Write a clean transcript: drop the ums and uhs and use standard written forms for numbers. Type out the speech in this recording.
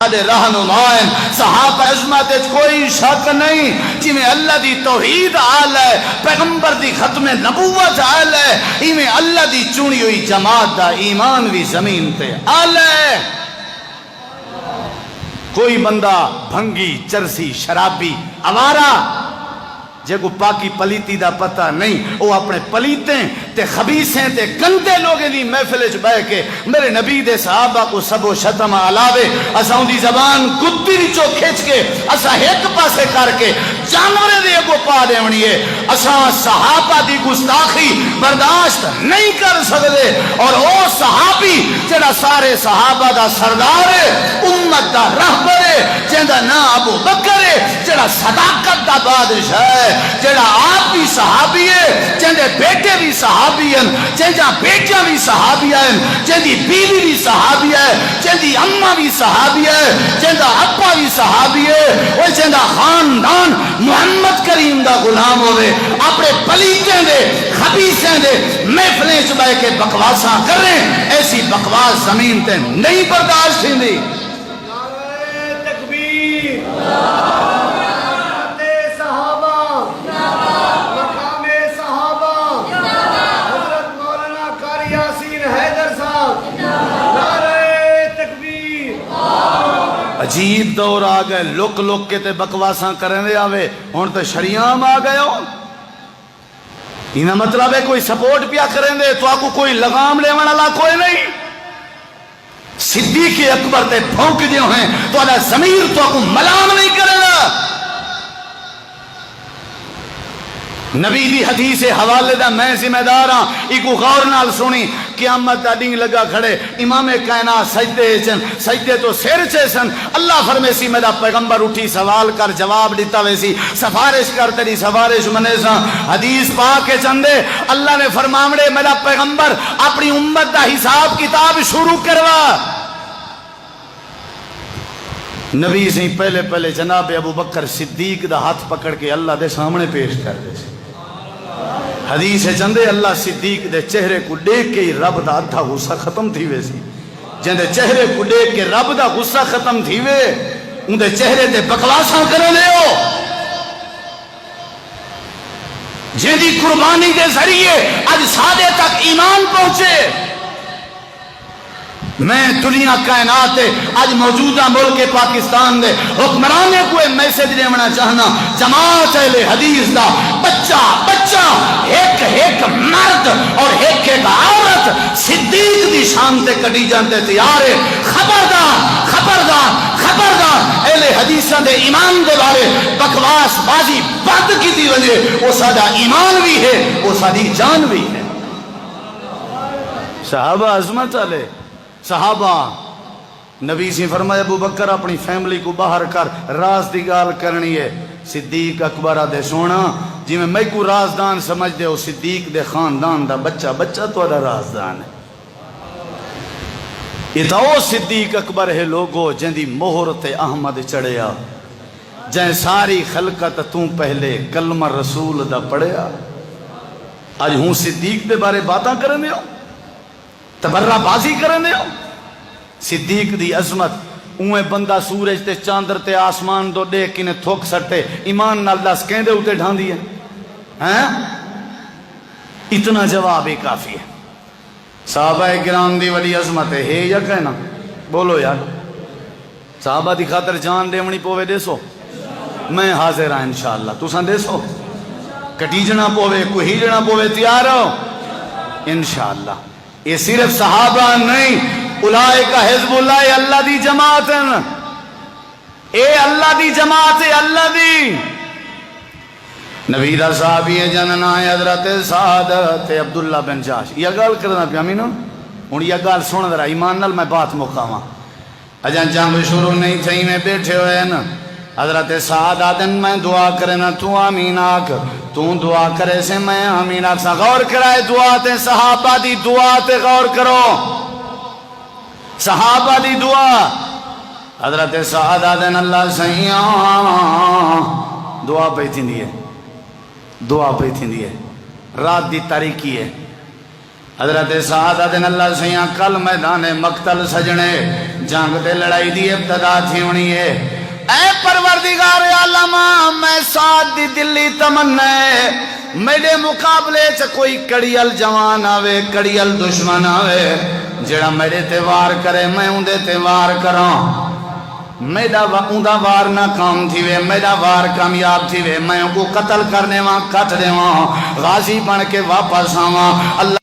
ساڈے رہنمائیں صحابہ عظمت کوئی شک نہیں جی میں اللہ دی توحید آل ہے پیغمبر دی ختم نبوت آل ہے ایویں اللہ دی چنی ہوئی جماعت دا ایمان بھی زمین تے آل ہے کوئی بندہ بھنگی چرسی شرابی آوارہ جے کو پاکی پلیتی دا پتہ نہیں وہ اپنے پلیتیں تے خبیثیں تے گندے لوگیں دی محفل وچ بیٹھ کے میرے نبی دے صحابہ کو سب و شتم علاوے اساں دی زبان کتی وچوں کھچ کے اساں ایک پاسے کر کے جانورے دے اگوں پا دیونی ہے اساں صحابہ دی گستاخی برداشت نہیں کر سکدے اور او صحابی جڑا سارے صحابہ دا سردار ہے امت دا رہبر ہے جیندا نام ابو بکر ہے جڑا صداقت دا بادشاہ ہے جڑا آپ بھی صحابی ہے جندے بیٹے بھی صحابی ہیں جنجا بیٹیاں بھی صحابی ہیں جندی بیوی بھی صحابی ہے جندی اماں بھی صحابی ہے جندہ ابا بھی صحابی ہے اور جندہ خاندان محمد کریم دا غلام ہوئے اپنے پلیتیں دے خبیثیں دے محفلیں چبائے کے بکواساں کر رہے ہیں ایسی بکواس زمین تے نہیں برداشت ہندی عجیب دور آ گئے لک لک کے تے بکواساں کریں دے آوے ہون تے شریعام آ گئے ہو انہا مطلب ہے کوئی سپورٹ پیا کریں دے تو آکو کوئی لغام لے وانا لا کوئی نہیں صدیق اکبر تے پھونک دیو ہیں تو آدھا ضمیر تو آکو ملام نہیں کرے گا نبی دی حدیث حوالے دا میں ذمہ دار ہاں ایکو غور نال سنی قیامت دا ڈنگ لگا کھڑے امام کائنات سجدے چن سجدے تو سیر چے سن اللہ فرمیسی میرا پیغمبر اٹھی سوال کر جواب دیتا ویسی سفارش کر تیری سفارش منے سا حدیث پاک کے چندے اللہ نے فرماوڑے میرا پیغمبر اپنی امت دا حساب کتاب شروع کروا نبی سے پہلے جناب ابو بکر صدیق دا ہاتھ پکڑ کے اللہ دے سامنے پیش کر دے حدیث ہے چندے اللہ صدیق دے چہرے کو دیکھ کے رب دا ادھا غصہ ختم تھی وے سی جن دے چہرے کو دیکھ کے رب دا غصہ ختم تھی وے ان دے چہرے دے بکواساں کرے لے ہو جن دی قربانی دے ذریعے آج سادے تک ایمان پہنچے میں دنیا کائنات آج موجودہ ملک پاکستان دے حکمرانے کو میسج دینا چاہنا جماعت اہل حدیث دا بچہ ایک مرد اور ایک عورت صدیق دی شان تے کٹی جانتے تیار ہے خبردار اہل حدیثاں دے ایمان دے بارے بکواس بازی بند کی دی وجہ وہ سادہ ایمان بھی ہے وہ سادی جان بھی ہے صحابہ عظمت علیہ صحابہ نبی سے فرمایا ابو بکر اپنی فیملی کو باہر کر راز دی گال کرنی ہے صدیق اکبر دے سونا جی میں کو رازدان سمجھ دے ہو صدیق دے خاندان دا بچہ تو دا رازدان ہے یہ تو صدیق اکبر ہے لوگو جن دی مہرت احمد چڑھیا جن ساری خلقت تو پہلے کلمہ رسول دا پڑھیا آج ہوں صدیق دے بارے باتاں کرنے ہو تبرہ بازی کرنے ہو صدیق دی عظمت اوہ بندہ سورج تے چاندر تے آسمان دو دے کنے تھوک سٹے ایمان نال دس کہندے ہوتے ڈھان دیئے اتنا جواب ہی کافی ہے صحابہ کرام دی وڈی عظمت ہے یا کہنا بولو یار صحابہ دی خاطر جان دے منی پوے دے سو میں حاضر ہاں انشاءاللہ تو سن دے سو کٹی جنا پوے کوئی جنا پوے تیار ہو انشاءاللہ یہ صرف صحابہ نہیں اولئک حزب اللہ اللہ دی جماعت اے اللہ دی جماعت اللہ دی نبی دا صحابی جننا حضرت سعادت عبداللہ بن جاش یہ گال کرنا پیا مینو ہوں یہ گال سن درا ایمان نال میں بات مقاما اجان جنگ شروع نہیں تھی میں بیٹھے ہوئے نا حضرت سعادت میں دعا کرنا تو آمین آکھ تو دعا کرے سے میں آمین آکھ سا غور کرائے دعا تے صحابہ دی دعا تے غور کرو صحابہ دی دعا حضرت سعادت اللہ سیاں دعا پہ تھی دیئے دعا پہ تھی دیئے رات دی تاریکی ہے حضرت سعادہ دن اللہ سیاں کل میدان مقتل سجنے جنگ تے لڑائی دی ابتدا تھی ہونی ہے اے پروردگار عالم میں سعد دی دلی تمنا ہے میرے مقابلے چ کوئی کڑیل جوان آوے کڑیل دشمن آوے جڑا میرے تے وار کرے میں اندے تے وار کراں میرا اوندا وار ناکام تھی وے میرا وار کامیاب تھی وے میں کو قتل کرنے وہاں کٹ دے وہاں غازی بن کے واپس آواں اللہ